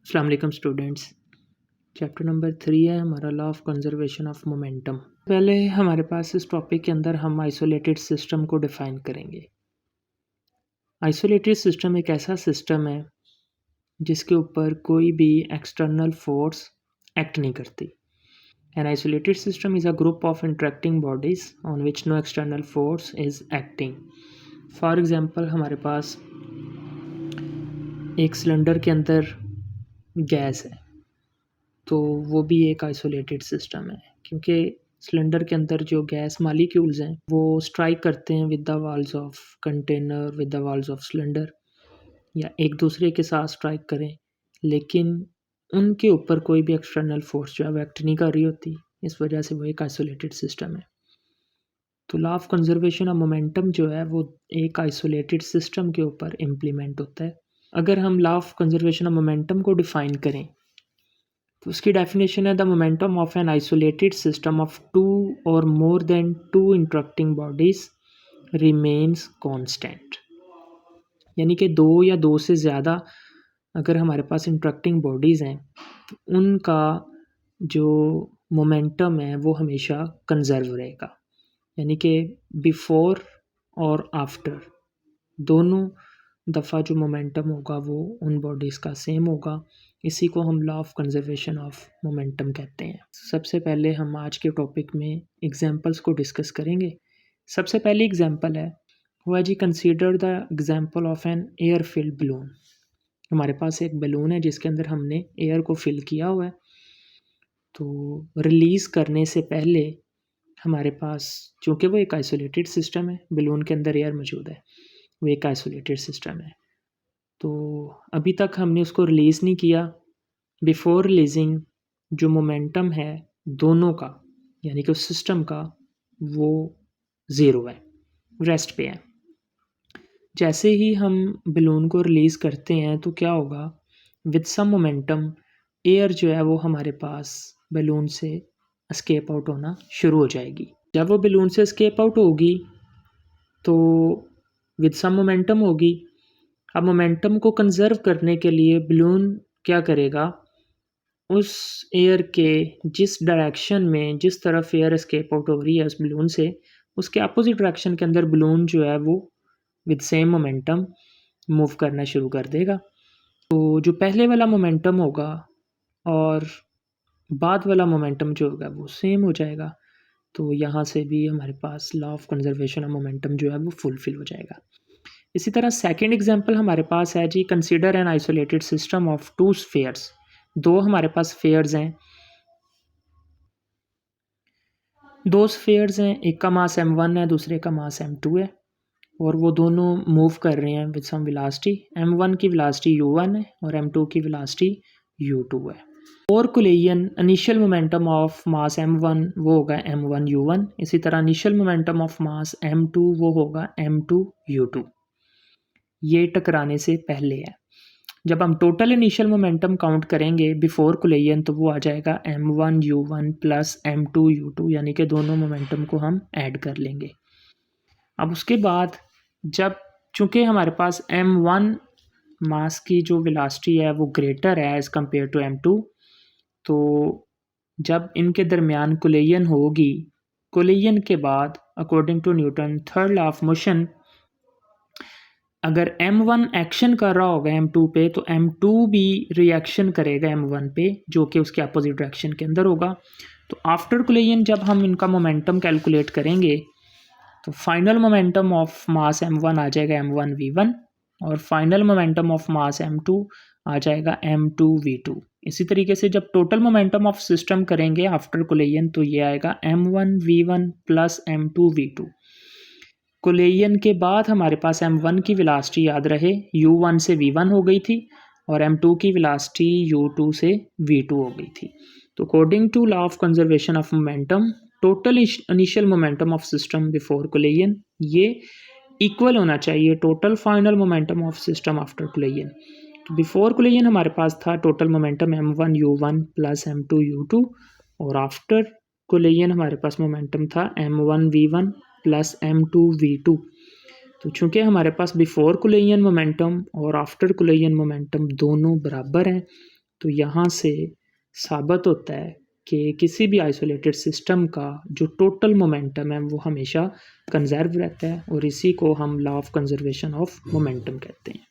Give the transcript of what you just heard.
अस्सलाम वालेकुम students. Chapter number 3 है हमारा law of conservation of momentum. पहले हमारे पास इस टॉपिक के अंदर हम आइसोलेटेड सिस्टम को डिफ़ाइन करेंगे। आइसोलेटेड सिस्टम एक ऐसा सिस्टम है जिसके ऊपर कोई भी एक्सटर्नल फोर्स एक्ट नहीं करती। An isolated system is a group of interacting bodies on which no external force is acting. For example हमारे पास एक सिलेंडर के अंदर गैस है, तो वो भी एक आइसोलेटेड सिस्टम है क्योंकि सिलेंडर के अंदर जो गैस मालिक्यूल्स हैं वो स्ट्राइक करते हैं with the walls of container, with the walls of cylinder, या एक दूसरे के साथ स्ट्राइक करें, लेकिन उनके ऊपर कोई भी एक्सटर्नल फोर्स जो है वो एक्ट नहीं कर रही होती। इस वजह से वो एक आइसोलेटेड सिस्टम है। तो law of conservation of momentum जो है वो एक आइसोलेटेड सिस्टम के ऊपर इम्प्लीमेंट होता है। अगर हम law of conservation of momentum को डिफ़ाइन करें तो उसकी डेफिनेशन है the momentum of an isolated system of two और more than two interacting bodies remains constant. यानी कि दो या दो से ज़्यादा अगर हमारे पास इंटरेक्टिंग बॉडीज़ हैं तो उनका जो मोमेंटम है वो हमेशा कंजर्व रहेगा। यानी कि बिफोर और आफ्टर दोनों दफ़ा जो मोमेंटम होगा वो उन बॉडीज़ का सेम होगा। इसी को हम law of conservation of momentum कहते हैं। सबसे पहले हम आज के टॉपिक में एग्जांपल्स को डिस्कस करेंगे। सबसे पहली एग्जांपल है हुआ जी, consider the example of an air filled balloon. हमारे पास एक बलून है जिसके अंदर हमने एयर को फिल किया हुआ है। तो रिलीज़ करने से पहले हमारे पास, चूँकि वो एक आइसोलेटेड सिस्टम है, बलून के अंदर एयर मौजूद है, वो एक आइसोलेटेड सिस्टम है, तो अभी तक हमने उसको रिलीज़ नहीं किया। बिफोर रिलीजिंग जो मोमेंटम है दोनों का, यानी कि उस सिस्टम का, वो ज़ीरो है, रेस्ट पे है। जैसे ही हम बलून को रिलीज़ करते हैं तो क्या होगा, विद सम मोमेंटम एयर जो है वो हमारे पास बलून से एस्केप आउट होना शुरू हो जाएगी। जब वो बलून से एस्केप आउट होगी तो विद सम मोमेंटम होगी। अब मोमेंटम को कंजर्व करने के लिए बलून क्या करेगा, उस एयर के जिस डायरेक्शन में, जिस तरफ एयर एस्केप आउट हो रही है उस बलून से, उसके अपोजिट डायरेक्शन के अंदर बलून जो है वो विद सेम मोमेंटम मूव करना शुरू कर देगा। तो जो पहले वाला मोमेंटम होगा और बाद वाला मोमेंटम जो होगा वो सेम हो जाएगा। तो यहाँ से भी हमारे पास law of conservation of momentum जो है वो फुलफिल हो जाएगा। इसी तरह सेकंड एग्जांपल हमारे पास है जी, consider an isolated system of two spheres. दो हमारे पास स्फीयर्स हैं, दो स्फीयर्स हैं, एक का मास m1 है, दूसरे का मास m2 है, और वो दोनों मूव कर रहे हैं विद सम वेलोसिटी। m1 की वेलोसिटी u1 है और m2 की वेलोसिटी u2 है। और collision initial momentum of mass m1 वो होगा m1 u1। इसी तरह initial momentum of mass m2 वो होगा m2 u2। ये टकराने से पहले है। जब हम टोटल इनिशियल मोमेंटम काउंट करेंगे बिफोर कोलिजन तो वो आ जाएगा m1 u1 plus m2 u2, यानी कि दोनों मोमेंटम को हम ऐड कर लेंगे। अब उसके बाद जब, चूँकि हमारे पास m1 मास की जो वेलोसिटी है वो ग्रेटर है एज़ कम्पेयर टू m2, तो जब इनके दरमियान कोलिजन होगी, कोलिजन के बाद according to Newton third law of motion, अगर m1 एक्शन कर रहा होगा m2 पे तो m2 भी रिएक्शन करेगा m1 पे, जो कि उसके अपोजिट डायरेक्शन के अंदर होगा। तो आफ्टर कोलिजन जब हम इनका मोमेंटम कैलकुलेट करेंगे तो final momentum of mass m1 आ जाएगा m1 v1 और final momentum of mass m2 आ जाएगा m2 v2। इसी तरीके से जब टोटल मोमेंटम ऑफ सिस्टम करेंगे आफ्टर कोलिजन तो ये आएगा m1 v1 plus m2 v2। Collision के बाद हमारे पास m1 की वेलोसिटी याद रहे u1 से v1 हो गई थी और m2 की वेलोसिटी u2 से v2 हो गई थी। तो according to law of conservation of momentum total initial momentum of system before collision ये इक्वल होना चाहिए total final momentum of system after collision. तो बिफोर कोलिजन हमारे पास था total momentum m1 u1 plus m2 u2 और after collision हमारे पास momentum था m1 v1 plus m2 v2। तो चूँकि हमारे पास बिफोर कोलिजन मोमेंटम और आफ्टर कोलिजन मोमेंटम दोनों बराबर हैं तो यहाँ से साबित होता है कि किसी भी आइसोलेटेड सिस्टम का जो टोटल मोमेंटम है वो हमेशा कंजर्व रहता है, और इसी को हम law of conservation of momentum कहते हैं।